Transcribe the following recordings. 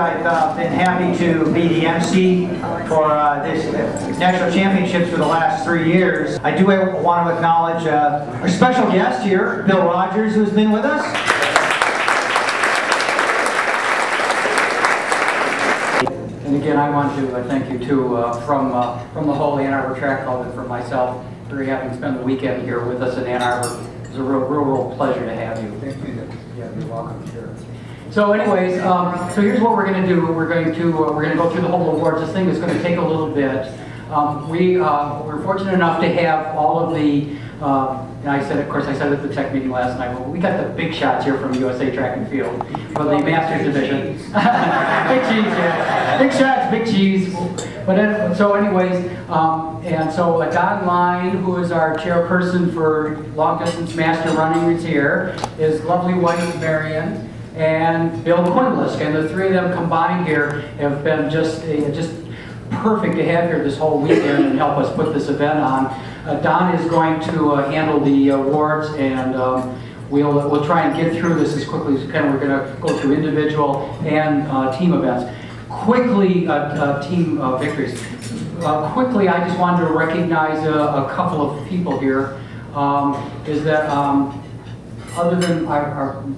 I've been happy to be the MC for this National Championships for the last 3 years. I do want to acknowledge our special guest here, Bill Rogers, who's been with us. And again, I want to thank you too from the whole Ann Arbor Track Club and from myself for having spent the weekend here with us in Ann Arbor. It's a real pleasure to have you. Thank you. Yeah, you're welcome. Sure. So, anyways, so here's what we're going to do. We're going to go through the whole awards. This thing is going to take a little bit. We're fortunate enough to have all of the. And I said, of course, I said at the tech meeting last night. Well, we got the big shots here from USA Track and Field for the Masters division. Big cheese, yeah. Big shots, big cheese. But so, anyways, and so Don Line, who is our chairperson for long distance master running, is here. His lovely wife Marion and Bill Quinlisk, and the three of them combined here have been just perfect to have here this whole weekend and help us put this event on. Don is going to handle the awards, and we'll try and get through this as quickly as we can. We're going to go through individual and team events. Quickly, team victories. Quickly, I just wanted to recognize a couple of people here. Is that other than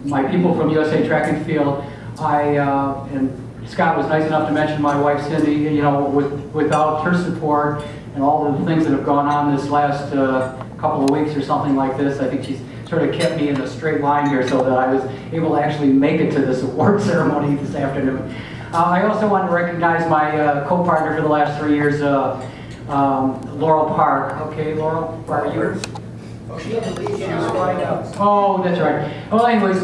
my people from USA Track and Field, and Scott was nice enough to mention my wife Cindy. You know, without her support and all the things that have gone on this last couple of weeks or something like this, I think she's sort of kept me in a straight line here so that I was able to actually make it to this award ceremony this afternoon. I also want to recognize my co-partner for the last 3 years, Laurel Park. Okay, Laurel, where are you? Oh, she had to leave. She was flying out. Oh, that's right. Well, anyways,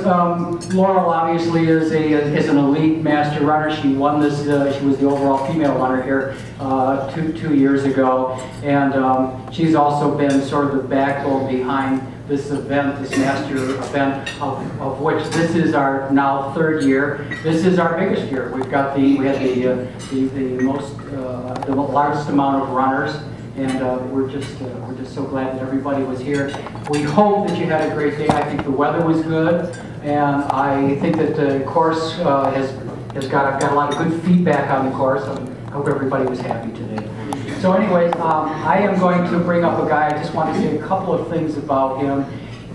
Laurel obviously is an elite master runner. She won this. She was the overall female runner here two years ago, and she's also been sort of the backbone behind this event, this master event, of which this is our now 3rd year. This is our biggest year. We had the largest amount of runners. And we're just so glad that everybody was here. We hope that you had a great day. I think the weather was good, and I think that the course has got a lot of good feedback on the course. I hope everybody was happy today. So, anyways, I am going to bring up a guy. I just want to say a couple of things about him.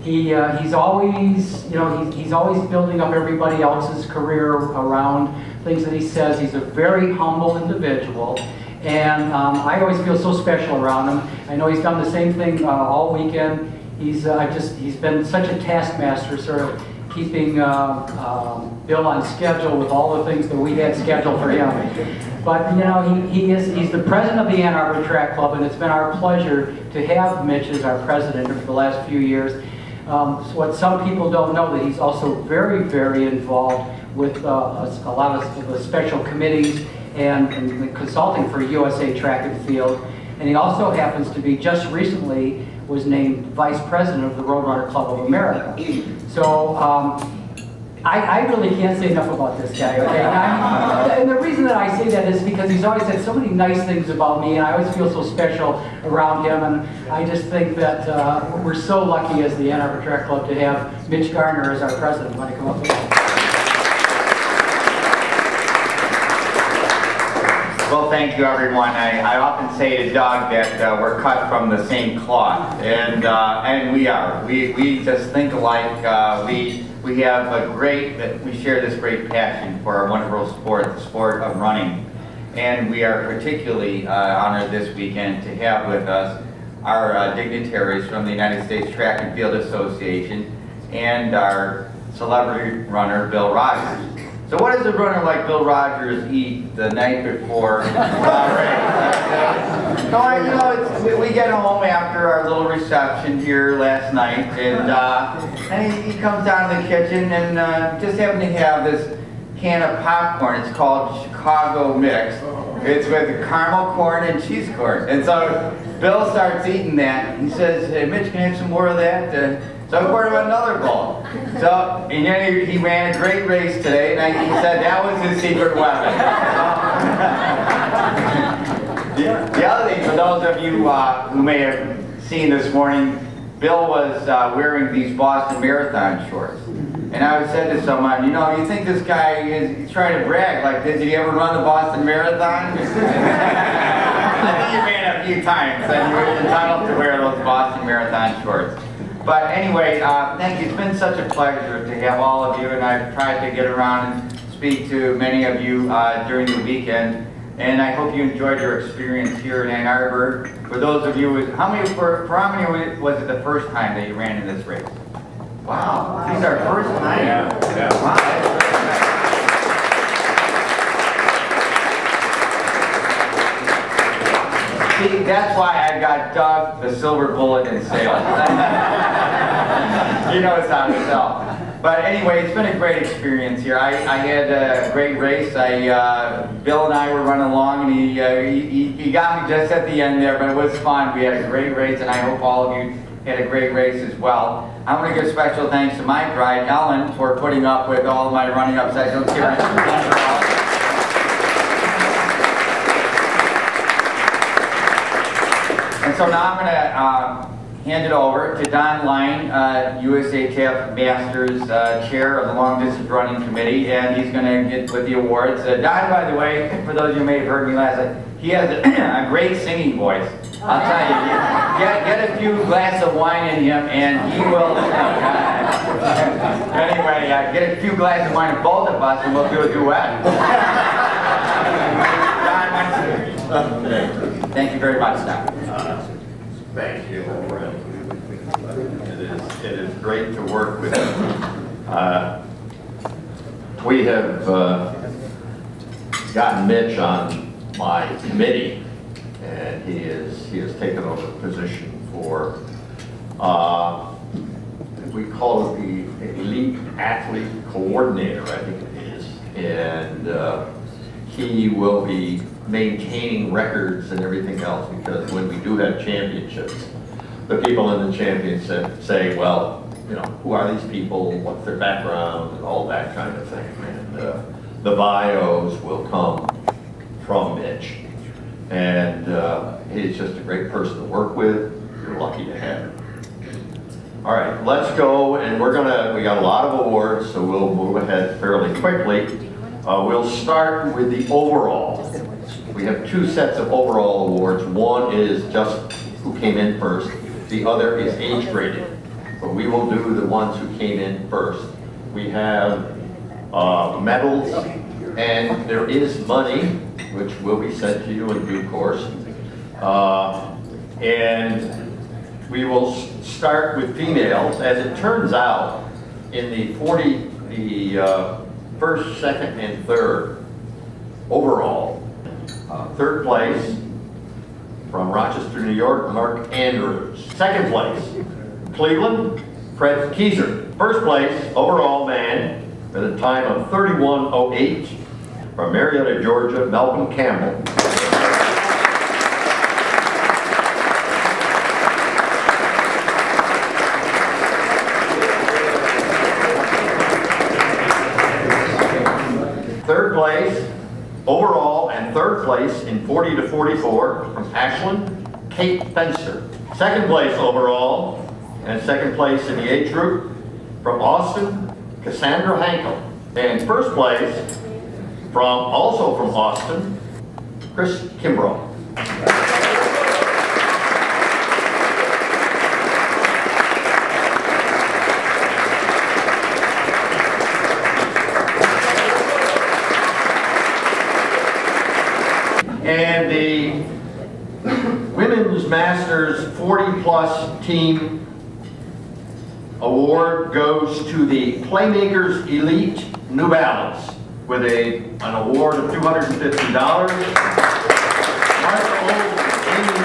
He's always, you know, he's always building up everybody else's career around things that he says. He's a very humble individual. And I always feel so special around him. I know he's done the same thing all weekend. He's been such a taskmaster, sort of keeping Bill on schedule with all the things that we had scheduled for him. But you know, he's the president of the Ann Arbor Track Club, and it's been our pleasure to have Mitch as our president for the last few years. What some people don't know, that he's also very, very involved with a lot of the special committees and consulting for USA Track and Field. And he also happens to be, just recently, was named Vice President of the Roadrunner Club of America. So I really can't say enough about this guy, okay? And the reason that I say that is because he's always said so many nice things about me, and I always feel so special around him, and I just think that we're so lucky as the Ann Arbor Track Club to have Mitch Garner as our president. Want to come up with that? Well, thank you, everyone. I often say to Doug that we're cut from the same cloth, and we are. We just think alike. We have we share this great passion for our wonderful sport, the sport of running, and we are particularly honored this weekend to have with us our dignitaries from the United States Track and Field Association and our celebrity runner, Bill Rogers. So what does a runner like Bill Rogers eat the night before race? So we get home after our little reception here last night, and he comes down to the kitchen and just happened to have this can of popcorn. It's called Chicago Mix. It's with caramel corn and cheese corn. And so Bill starts eating that. He says, "Hey, Mitch, can I have some more of that?" So I poured him another bowl. So, and then he ran a great race today, and he said that was his secret weapon. The other thing, for those of you who may have seen this morning, Bill was wearing these Boston Marathon shorts. And I said to someone, you know, you think this guy is trying to brag, like, did he ever run the Boston Marathon? I think he ran a few times, and you were entitled to wear those Boston Marathon shorts. But anyway, thank you. It's been such a pleasure to have all of you, and I've tried to get around and speak to many of you during the weekend. And I hope you enjoyed your experience here in Ann Arbor. For those of you, for how many was it the first time that you ran in this race? Wow, this is our first time. Yeah. Wow, that's very nice. See, that's why I got Doug the silver bullet in sales. He knows how to sell. But anyway, it's been a great experience here. I had a great race. Bill and I were running along, and he got me just at the end there, but it was fun. We had a great race, and I hope all of you had a great race as well. I want to give special thanks to my bride, Ellen, for putting up with all my running up sessions here. And so now I'm going to hand it over to Don Line, USATF Masters Chair of the Long Distance Running Committee, and he's going to get with the awards. Don, by the way, for those of you who may have heard me last night, he has a great singing voice. I'll tell you, get a few glasses of wine in him, and he will sing. Anyway, get a few glasses of wine in both of us, and we'll do a duet. Don, thank you very much, Don. Thank you. It is great to work with you. We have gotten Mitch on my committee, and he has taken over the position for we call it the Elite Athlete Coordinator, I think it is, and he will be maintaining records and everything else, because when we do have championships, the people in the championship say, well, you know, who are these people, what's their background, and all that kind of thing. And the bios will come from Mitch. And he's just a great person to work with. You're lucky to have him. All right, let's go, and we got a lot of awards, so we'll move ahead fairly quickly. We'll start with the overall. We have two sets of overall awards. One is just who came in first. The other is age graded. But we will do the ones who came in first. We have medals, and there is money, which will be sent to you in due course. And we will start with females. As it turns out, in the first, second, and third overall, third place from Rochester, New York, Mark Andrews. Second place, Cleveland, Fred Kieser. First place overall man with a time of 31:08 from Marietta, Georgia, Malcolm Campbell. Third place overall and third place in 40 to 44 from Ashland, Kate Fenster. Second place overall and second place in the age group from Austin, Cassandra Hankel. And first place also from Austin, Chris Kimbrough. And the Women's Masters 40+ team award goes to the Playmakers Elite New Balance with an award of $250. Martha Olds, Amy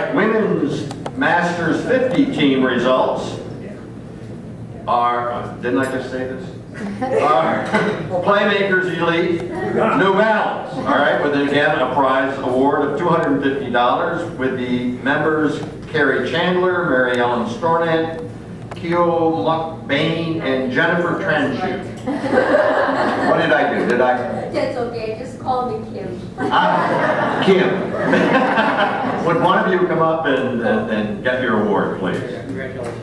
Lee, Women's Masters 50 team results are, didn't I just say this? Playmakers Elite New Balance, all right, with again a prize award of $250 with the members Carrie Chandler, Mary Ellen Stornant, Keo McBain, and Jennifer Trenchuk. What did I do? Did I? That's okay, just call me Kim. Kim. Would one of you come up and get your award, please? Congratulations.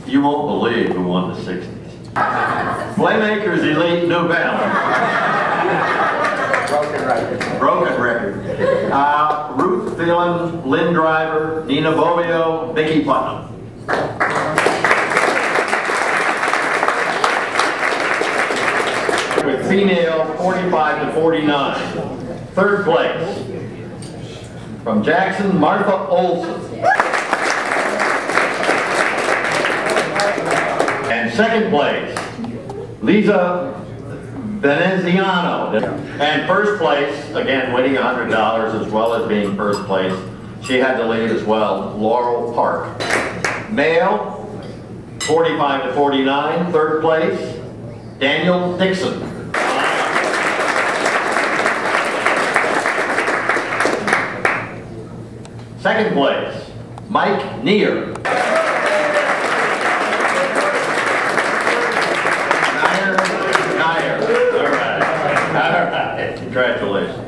You won't believe who won the 60s. Playmakers Elite New Balance. Broken record. Ruth Thielen, Lynn Driver, Nina Bovio, Vicki Putnam. With female 45 to 49. Third place. From Jackson, Martha Olson. And second place, Lisa Veneziano. And first place, again winning $100 as well as being first place, she had to lead as well, Laurel Park. Male, 45 to 49, third place, Daniel Dixon. Second place, Mike Neer. Congratulations.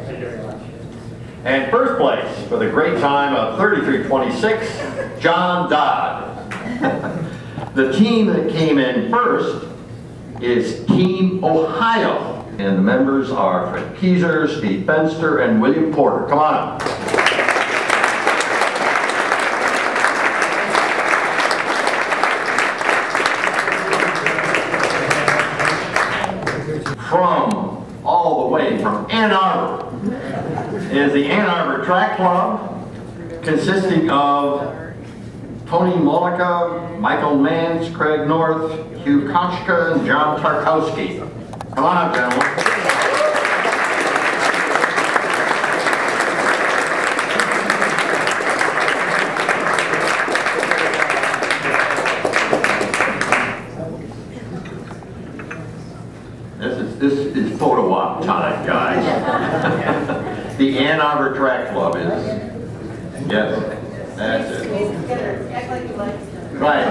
And first place for the great time of 33:26, John Dodd. The team that came in first is Team Ohio. And the members are Fred Keyser, Steve Fenster, and William Porter. Come on up. From all the way from Ann Arbor is the Ann Arbor Track Club, consisting of Tony Mollica, Michael Mans, Craig North, Hugh Kochka, and John Tarkowski. Come on up, gentlemen. This is photo op time, guys. The Ann Arbor Track Club is, yes, that's it. Right.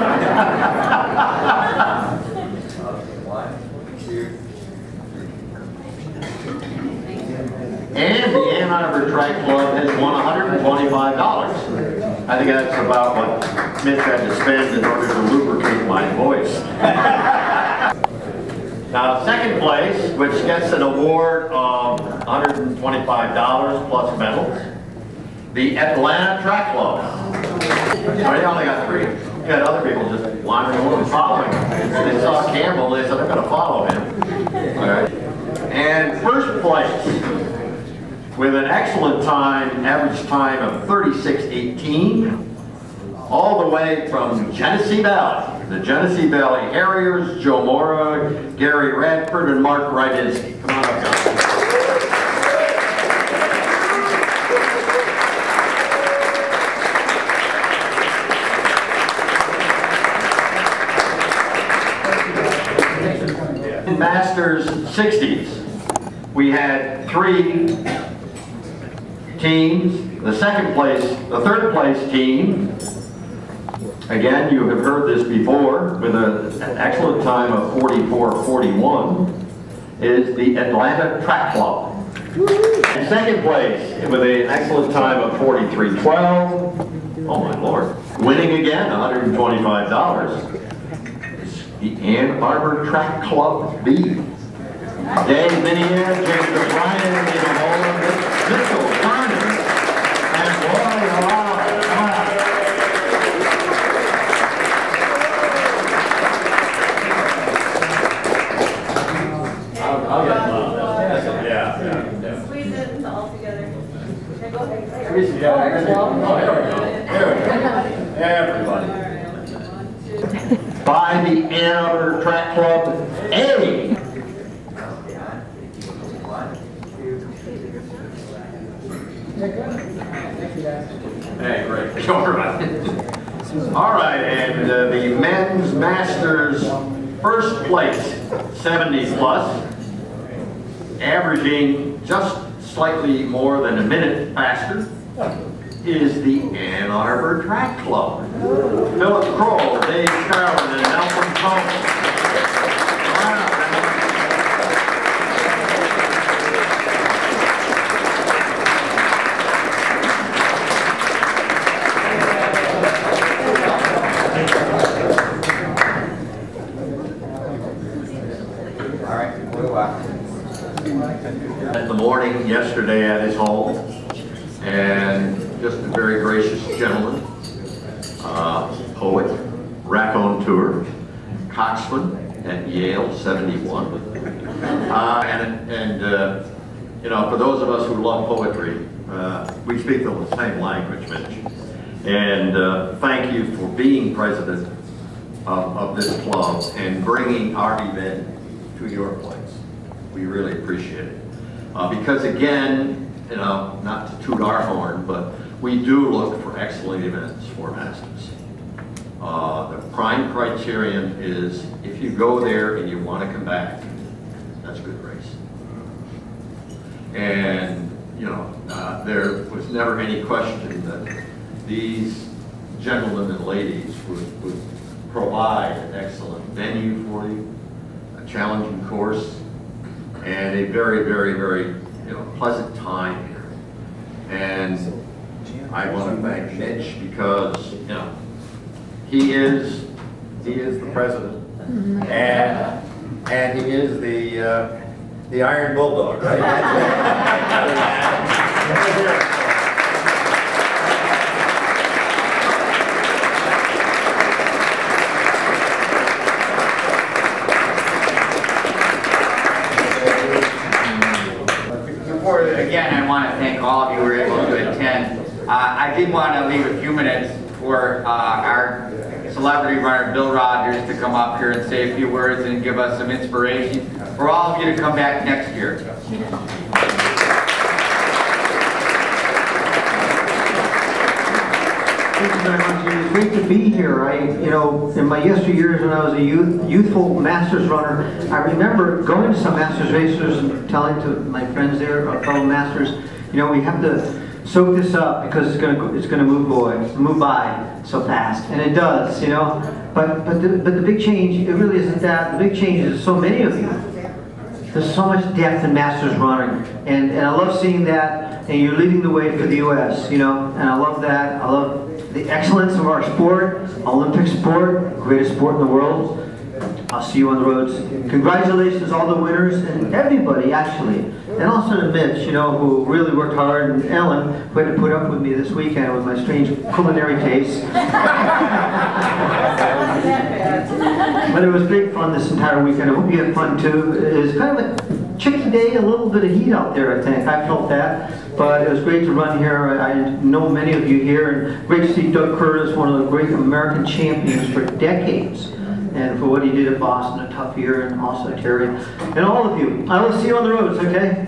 And the Ann Arbor Track Club has won $125. I think that's about what Mitch had to spend in order to lubricate my voice. Now, second place, which gets an award of $125 plus medals, the Atlanta Track Club. They only got 3. You had other people just wandering over and following him. They saw Campbell, they said, I'm going to follow him. All right. And first place, with an excellent time, average time of 36:18, all the way from Genesee Valley. The Genesee Valley Harriers, Joe Mora, Gary Radford, and Mark Rydinsky. Come on up, guys. In Masters 60s, we had 3 teams. The third place team, again, you have heard this before, with an excellent time of 44:41, is the Atlanta Track Club. And second place, with an excellent time of 43:12, oh my Lord, winning again, $125, is the Ann Arbor Track Club B. Dave Minier, James O'Brien, David Nolan, Mitchell Carter, and Roy Halal. Squeeze it all together. Go ahead. Squeeze it together. Oh, there we go. There we go. Everybody. By the Ann Arbor Track Club A. Hey, great. All right, and the men's masters first place, 70 plus, averaging just slightly more than a minute faster, is the Ann Arbor Track Club. Philip Kroll, Dave Scarlett, and Nelson Thomas. Wow. in the morning yesterday at his home, and just a very gracious gentleman, poet, raconteur, coxswain at Yale, 71. You know, for those of us who love poetry, we speak the same language, Mitch. And thank you for being president of this club and bringing our event to your place. We really appreciate it. Because again, you know, not to toot our horn, but we do look for excellent events for Masters. The prime criterion is if you go there and you want to come back, that's a good race. And, you know, there was never any question that these gentlemen and ladies would provide an excellent venue for you, a challenging course, and a very, very, very, you know, pleasant time here. And I want to thank Mitch because, you know, he is the president, and he is the Iron Bulldog, right? Again, I want to thank all of you who were able to attend. I did want to leave a few minutes for our celebrity runner, Bill Rogers, to come up here and say a few words and give us some inspiration for all of you to come back next year. Thank you very much. It's great to be here. You know, in my yesteryears when I was a youthful Masters runner, I remember going to some Masters races and telling to my friends there, our fellow Masters, you know, we have to soak this up because it's gonna move by so fast, and it does, you know. But the big change, it really isn't that. The big change is so many of you. There's so much depth in Masters running, and I love seeing that. And you're leading the way for the U.S., you know, and I love that. I love the excellence of our sport, Olympic sport, greatest sport in the world. I'll see you on the roads. Congratulations, all the winners, and everybody, actually. And also to Mitch, you know, who really worked hard, and Ellen, who had to put up with me this weekend with my strange culinary taste. But it was great fun this entire weekend. I hope you had fun, too. It was kind of a tricky day, a little bit of heat out there, I think. I felt that. But it was great to run here. I know many of you here, and great to see Doug Curtis, one of the great American champions for decades, and for what he did at Boston, a tough year, and also Terry, and all of you. I will see you on the roads, okay?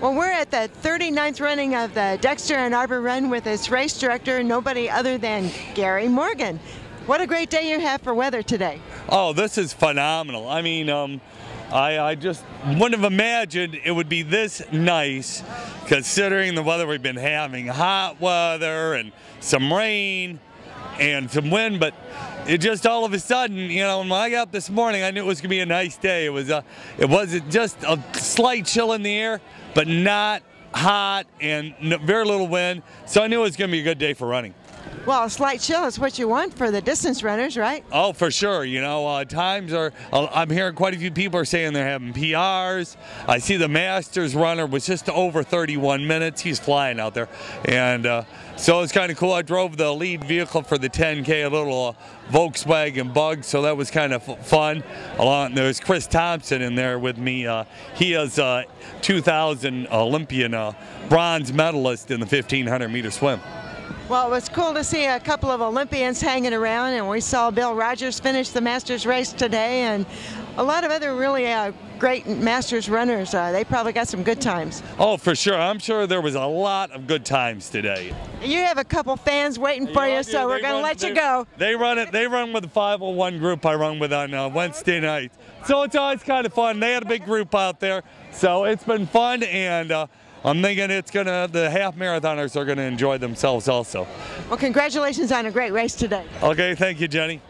Well, we're at the 39th running of the Dexter and Arbor run with its race director, nobody other than Gary Morgan. What a great day you have for weather today. Oh, this is phenomenal. I mean, I just wouldn't have imagined it would be this nice considering the weather we've been having. Hot weather and some rain and some wind, but it just all of a sudden, you know, when I got up this morning, I knew it was going to be a nice day. It was just a slight chill in the air, but not hot and very little wind, so I knew it was going to be a good day for running. Well, a slight chill is what you want for the distance runners, right? Oh, for sure. You know, times are, I'm hearing quite a few people are saying they're having PRs. I see the Masters runner was just over 31 minutes. He's flying out there. And so it's kind of cool. I drove the lead vehicle for the 10K, a little Volkswagen Bug, so that was kind of fun. There's Chris Thompson in there with me. He is a 2000 Olympian bronze medalist in the 1500 meter swim. Well, it was cool to see a couple of Olympians hanging around, and we saw Bill Rogers finish the Masters race today, and a lot of other really great Masters runners. They probably got some good times. Oh, for sure. I'm sure there was a lot of good times today. You have a couple fans waiting for you, so we're going to let you go. They run with the 501 group I run with on Wednesday night. So it's always kind of fun. They had a big group out there, so it's been fun, and I'm thinking the half marathoners are gonna enjoy themselves also. Well, congratulations on a great race today. Okay, thank you, Jenny.